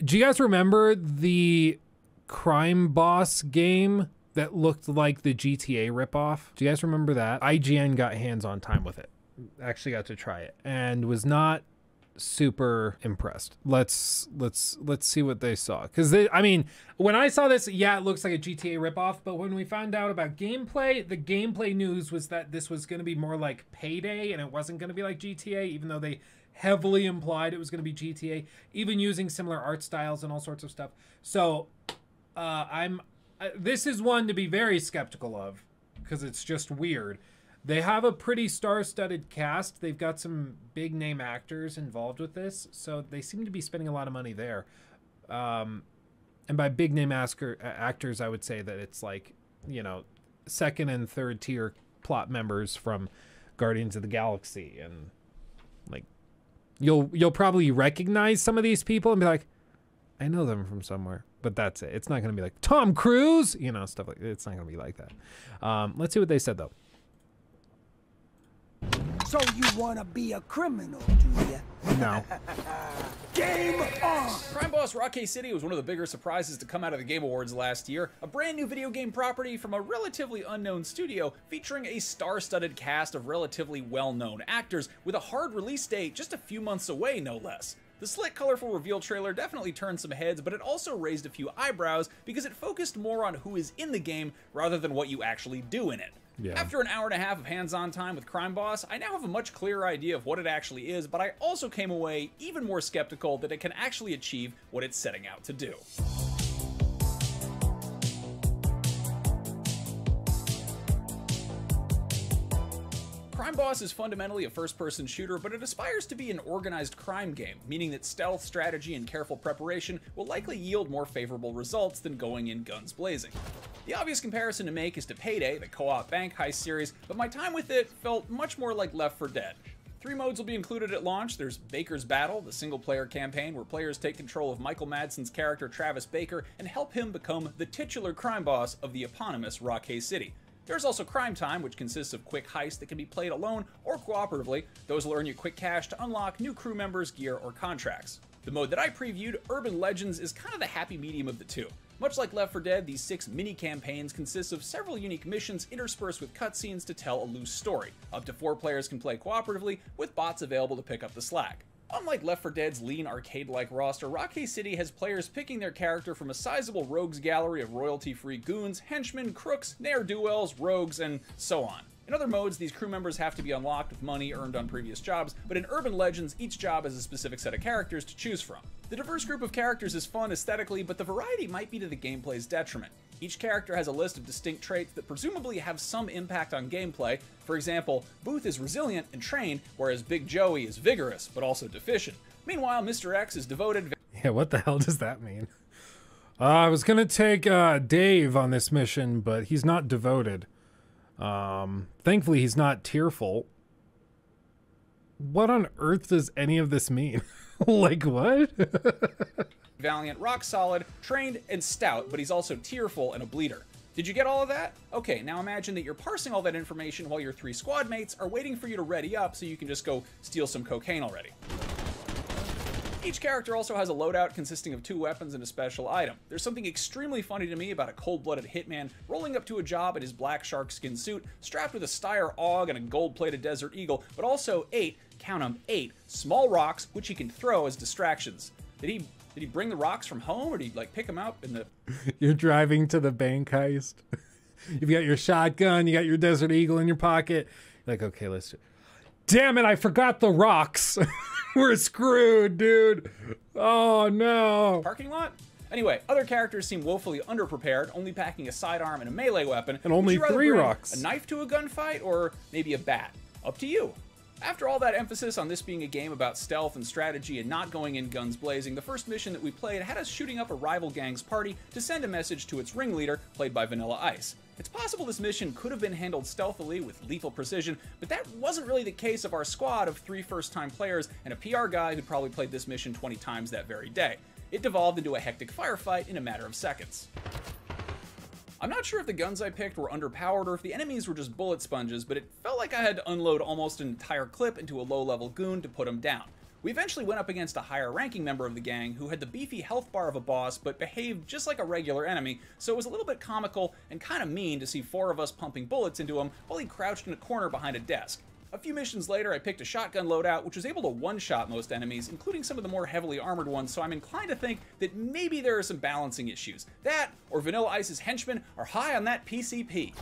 Do you guys remember the Crime Boss game that looked like the GTA ripoff? Do you guys remember that? IGN got hands-on time with it. Actually got to try it and was not super impressed. Let's see what they saw, because I mean, when I saw this, yeah, it looks like a GTA ripoff, but when we found out about gameplay, the gameplay news was that this was going to be more like Payday and it wasn't going to be like GTA, even though they heavily implied it was going to be GTA, even using similar art styles and all sorts of stuff. So this is one to be very skeptical of, because it's just weird. They have a pretty star-studded cast. They've got some big-name actors involved with this, so they seem to be spending a lot of money there. And by big-name actors, I would say that it's like, you know, second and third tier plot members from Guardians of the Galaxy, and like you'll probably recognize some of these people and be like, I know them from somewhere. But that's it. It's not going to be like Tom Cruise, you know, stuff like that. It's not going to be like that. Let's see what they said though. So you want to be a criminal, do you? No. Game on! Crime Boss Rockay City was one of the bigger surprises to come out of the Game Awards last year. A brand new video game property from a relatively unknown studio featuring a star-studded cast of relatively well-known actors with a hard release date just a few months away, no less. The slick, colorful reveal trailer definitely turned some heads, but it also raised a few eyebrows because it focused more on who is in the game rather than what you actually do in it. Yeah. After an hour and a half of hands-on time with Crime Boss, I now have a much clearer idea of what it actually is, but I also came away even more skeptical that it can actually achieve what it's setting out to do. Crime Boss is fundamentally a first-person shooter, but it aspires to be an organized crime game, meaning that stealth, strategy, and careful preparation will likely yield more favorable results than going in guns blazing. The obvious comparison to make is to Payday, the co-op bank heist series, but my time with it felt much more like Left 4 Dead. 3 modes will be included at launch. There's Baker's Battle, the single-player campaign where players take control of Michael Madsen's character Travis Baker and help him become the titular crime boss of the eponymous Rockay City. There's also Crime Time, which consists of quick heists that can be played alone or cooperatively. Those will earn you quick cash to unlock new crew members, gear, or contracts. The mode that I previewed, Urban Legends, is kind of the happy medium of the two. Much like Left 4 Dead, these 6 mini-campaigns consist of several unique missions interspersed with cutscenes to tell a loose story. Up to 4 players can play cooperatively, with bots available to pick up the slack. Unlike Left 4 Dead's lean arcade-like roster, Rockay City has players picking their character from a sizable rogues gallery of royalty-free goons, henchmen, crooks, ne'er-do-wells, rogues, and so on. In other modes, these crew members have to be unlocked with money earned on previous jobs, but in Urban Legends, each job has a specific set of characters to choose from. The diverse group of characters is fun aesthetically, but the variety might be to the gameplay's detriment. Each character has a list of distinct traits that presumably have some impact on gameplay. For example, Booth is resilient and trained, whereas Big Joey is vigorous, but also deficient. Meanwhile, Mr. X is devoted... Yeah, what the hell does that mean? I was gonna take Dave on this mission, but he's not devoted. Thankfully he's not tearful. What on earth does any of this mean? Like what? Valiant, rock solid, trained, and stout, but he's also tearful and a bleeder. Did you get all of that? Okay, now imagine that you're parsing all that information while your 3 squad mates are waiting for you to ready up so you can just go steal some cocaine already. Each character also has a loadout consisting of 2 weapons and a special item. There's something extremely funny to me about a cold-blooded hitman rolling up to a job in his black shark skin suit, strapped with a Steyr AUG and a gold-plated Desert Eagle, but also 8, count 'em, 8, small rocks which he can throw as distractions. Did he bring the rocks from home, or did he like pick them up in the... You're driving to the bank heist. You've got your shotgun, you got your Desert Eagle in your pocket. You're like, okay, let's... Damn it, I forgot the rocks. We're screwed, dude. Oh, no. Parking lot? Anyway, other characters seem woefully underprepared, only packing a sidearm and a melee weapon. And only 3 rocks. A knife to a gunfight, or maybe a bat? Up to you. After all that emphasis on this being a game about stealth and strategy and not going in guns blazing, the first mission that we played had us shooting up a rival gang's party to send a message to its ringleader, played by Vanilla Ice. It's possible this mission could have been handled stealthily with lethal precision, but that wasn't really the case of our squad of 3 first-time players and a PR guy who'd probably played this mission 20 times that very day. It devolved into a hectic firefight in a matter of seconds. I'm not sure if the guns I picked were underpowered or if the enemies were just bullet sponges, but it felt like I had to unload almost an entire clip into a low-level goon to put him down. We eventually went up against a higher ranking member of the gang who had the beefy health bar of a boss but behaved just like a regular enemy, so it was a little bit comical and kind of mean to see 4 of us pumping bullets into him while he crouched in a corner behind a desk. A few missions later, I picked a shotgun loadout, which was able to one-shot most enemies, including some of the more heavily armored ones, so I'm inclined to think that maybe there are some balancing issues. That, or Vanilla Ice's henchmen, are high on that PCP.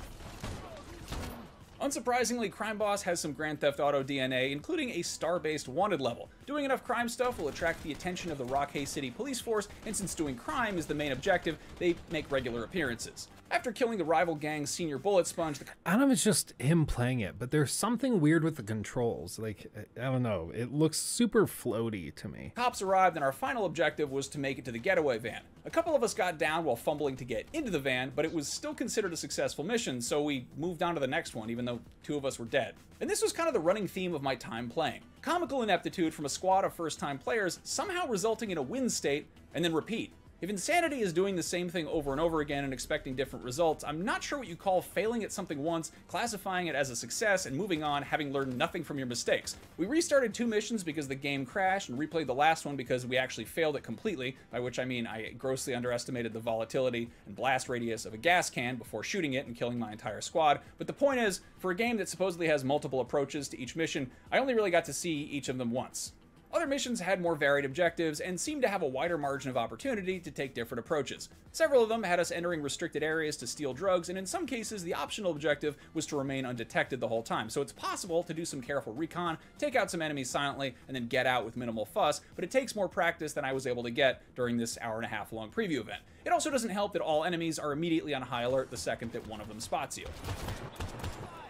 Unsurprisingly, Crime Boss has some Grand Theft Auto DNA, including a star-based wanted level. Doing enough crime stuff will attract the attention of the Rockay City police force, and since doing crime is the main objective, they make regular appearances. After killing the rival gang's senior bullet sponge, I don't know if it's just him playing it, but there's something weird with the controls. Like, I don't know, it looks super floaty to me. Cops arrived, and our final objective was to make it to the getaway van. A couple of us got down while fumbling to get into the van, but it was still considered a successful mission, so we moved on to the next one, even though 2 of us were dead. And this was kind of the running theme of my time playing. Comical ineptitude from a squad of first-time players, somehow resulting in a win state, and then repeat. If insanity is doing the same thing over and over again and expecting different results, I'm not sure what you call failing at something once, classifying it as a success, and moving on having learned nothing from your mistakes. We restarted 2 missions because the game crashed, and replayed the last one because we actually failed it completely, by which I mean I grossly underestimated the volatility and blast radius of a gas can before shooting it and killing my entire squad. But the point is, for a game that supposedly has multiple approaches to each mission, I only really got to see each of them once. Other missions had more varied objectives and seemed to have a wider margin of opportunity to take different approaches. Several of them had us entering restricted areas to steal drugs, and in some cases the optional objective was to remain undetected the whole time. So it's possible to do some careful recon, take out some enemies silently, and then get out with minimal fuss, but it takes more practice than I was able to get during this hour-and-a-half long preview event. It also doesn't help that all enemies are immediately on high alert the second that one of them spots you.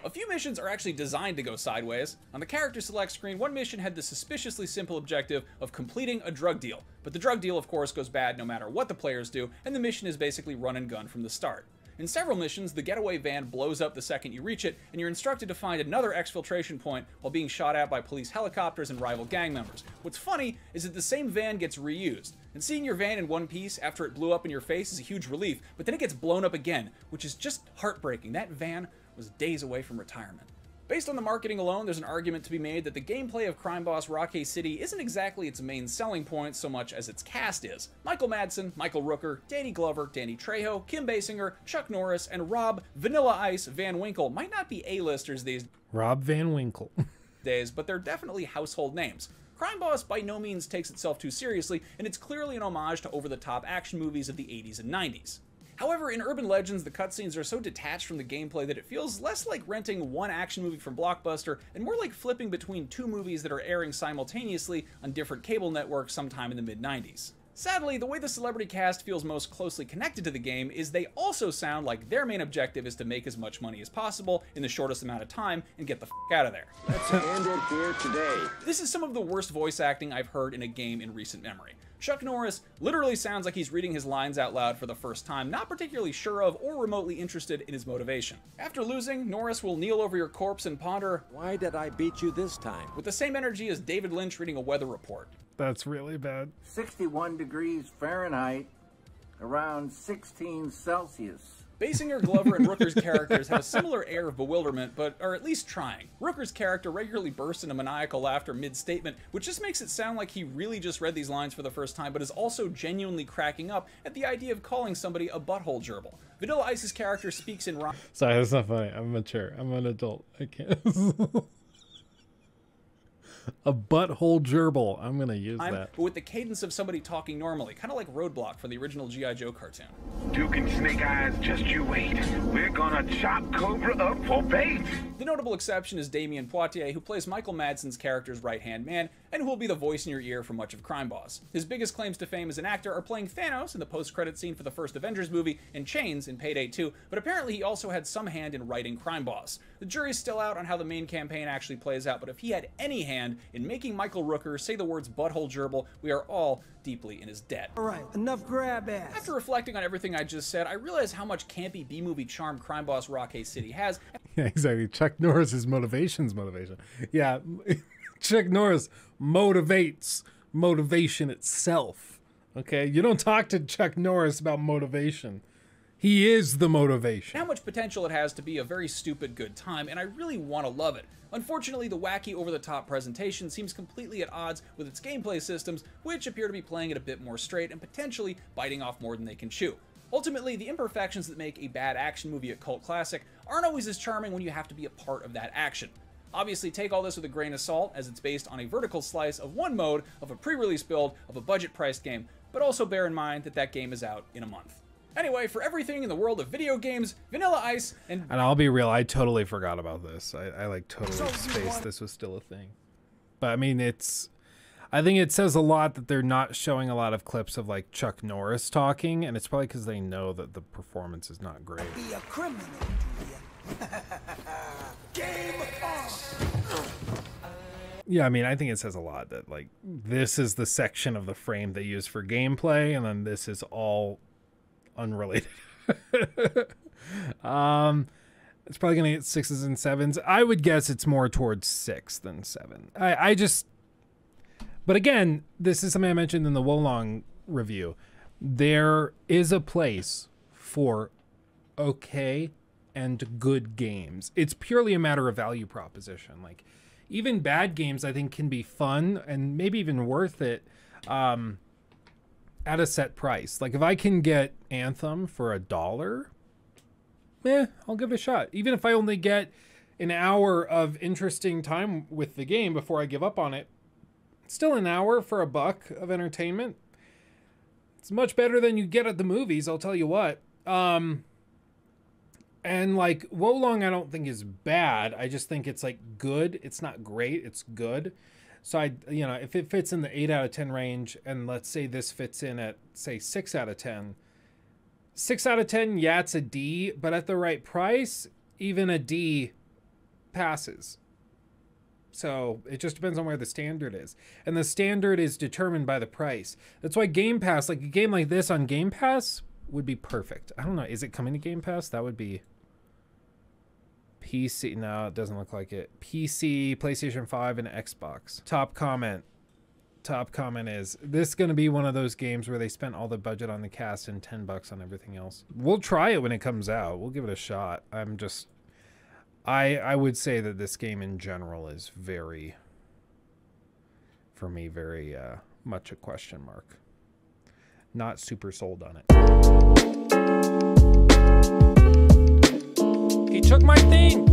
A few missions are actually designed to go sideways. On the character select screen, one mission had the suspiciously simple objective of completing a drug deal. But the drug deal, of course, goes bad no matter what the players do, and the mission is basically run and gun from the start. In several missions, the getaway van blows up the second you reach it, and you're instructed to find another exfiltration point while being shot at by police helicopters and rival gang members. What's funny is that the same van gets reused, and seeing your van in one piece after it blew up in your face is a huge relief, but then it gets blown up again, which is just heartbreaking. That van was days away from retirement. Based on the marketing alone, there's an argument to be made that the gameplay of Crime Boss Rockay City isn't exactly its main selling point so much as its cast is. Michael Madsen, Michael Rooker, Danny Glover, Danny Trejo, Kim Basinger, Chuck Norris, and Rob Vanilla Ice Van Winkle might not be A-listers these Rob Van Winkle. days, but they're definitely household names. Crime Boss by no means takes itself too seriously, and it's clearly an homage to over-the-top action movies of the 80s and 90s. However, in Urban Legends, the cutscenes are so detached from the gameplay that it feels less like renting one action movie from Blockbuster and more like flipping between 2 movies that are airing simultaneously on different cable networks sometime in the mid-90s. Sadly, the way the celebrity cast feels most closely connected to the game is they also sound like their main objective is to make as much money as possible in the shortest amount of time and get the f*** out of there. Let's end it here today. This is some of the worst voice acting I've heard in a game in recent memory. Chuck Norris literally sounds like he's reading his lines out loud for the first time, not particularly sure of or remotely interested in his motivation. After losing, Norris will kneel over your corpse and ponder, "Why did I beat you this time?" with the same energy as David Lynch reading a weather report. That's really bad. 61 degrees Fahrenheit, around 16 Celsius. Basinger, Glover, and Rooker's characters have a similar air of bewilderment, but are at least trying. Rooker's character regularly bursts into maniacal laughter mid-statement, which just makes it sound like he really just read these lines for the first time, but is also genuinely cracking up at the idea of calling somebody a butthole gerbil. Vanilla Ice's character speaks in rhyme. Sorry, that's not funny. I'm mature. I'm an adult. I can't. A butthole gerbil. I'm gonna use that. But with the cadence of somebody talking normally, kind of like Roadblock for the original G.I. Joe cartoon. Duke and Snake Eyes, just you wait. We're gonna chop Cobra up for bait. The notable exception is Damien Poitier, who plays Michael Madsen's character's right-hand man, and who will be the voice in your ear for much of Crime Boss. His biggest claims to fame as an actor are playing Thanos in the post-credit scene for the first Avengers movie and Chains in Payday 2, but apparently he also had some hand in writing Crime Boss. The jury's still out on how the main campaign actually plays out, but if he had any hand in making Michael Rooker say the words butthole gerbil, we are all deeply in his debt. Alright, enough grab ass. After reflecting on everything I just said, I realize how much campy B-movie charm Crime Boss Rockay City has. Yeah, exactly. Chuck Norris's motivation. Yeah, Chuck Norris motivates motivation itself. Okay, you don't talk to Chuck Norris about motivation. He is the motivation. how much potential it has to be a very stupid good time, and I really want to love it. Unfortunately, the wacky over-the-top presentation seems completely at odds with its gameplay systems, which appear to be playing it a bit more straight and potentially biting off more than they can chew. Ultimately, the imperfections that make a bad action movie a cult classic aren't always as charming when you have to be a part of that action. Obviously, take all this with a grain of salt, as it's based on a vertical slice of one mode of a pre-release build of a budget-priced game, but also bear in mind that that game is out in a month. Anyway, for everything in the world of video games, Vanilla Ice, and I'll be real, I totally forgot about this. I like totally spaced this was still a thing. But I mean, I think it says a lot that they're not showing a lot of clips of like Chuck Norris talking, and it's probably because they know that the performance is not great. Be a criminal, do ya? Game on! Yeah, I mean, I think it says a lot that like this is the section of the frame they use for gameplay, and then this is all unrelated. It's probably gonna get 6s and 7s. I would guess it's more towards 6 than 7. But again, this is something I mentioned in the Wolong review. There is a place for okay and good games. It's purely a matter of value proposition. Like, even bad games, I think, can be fun and maybe even worth it at a set price. Like, if I can get Anthem for $1, I'll give it a shot. Even if I only get an hour of interesting time with the game before I give up on it, still an hour for $1 of entertainment. It's much better than you get at the movies, I'll tell you what. And like Wolong, I don't think is bad. I just think it's like good. It's not great. It's good. So if it fits in the 8 out of 10 range, and let's say this fits in at say 6 out of 10. 6 out of 10, yeah, it's a D, but at the right price, even a D passes. So it just depends on where the standard is. And the standard is determined by the price. That's why Game Pass, like a game like this on Game Pass, would be perfect. I don't know. Is it coming to Game Pass? That would be PC. No, it doesn't look like it. PC, PlayStation 5, and Xbox. Top comment is, this is going to be one of those games where they spent all the budget on the cast and $10 on everything else. We'll try it when it comes out. We'll give it a shot. I would say that this game in general is very, for me, very much a question mark. Not super sold on it. He took my thing!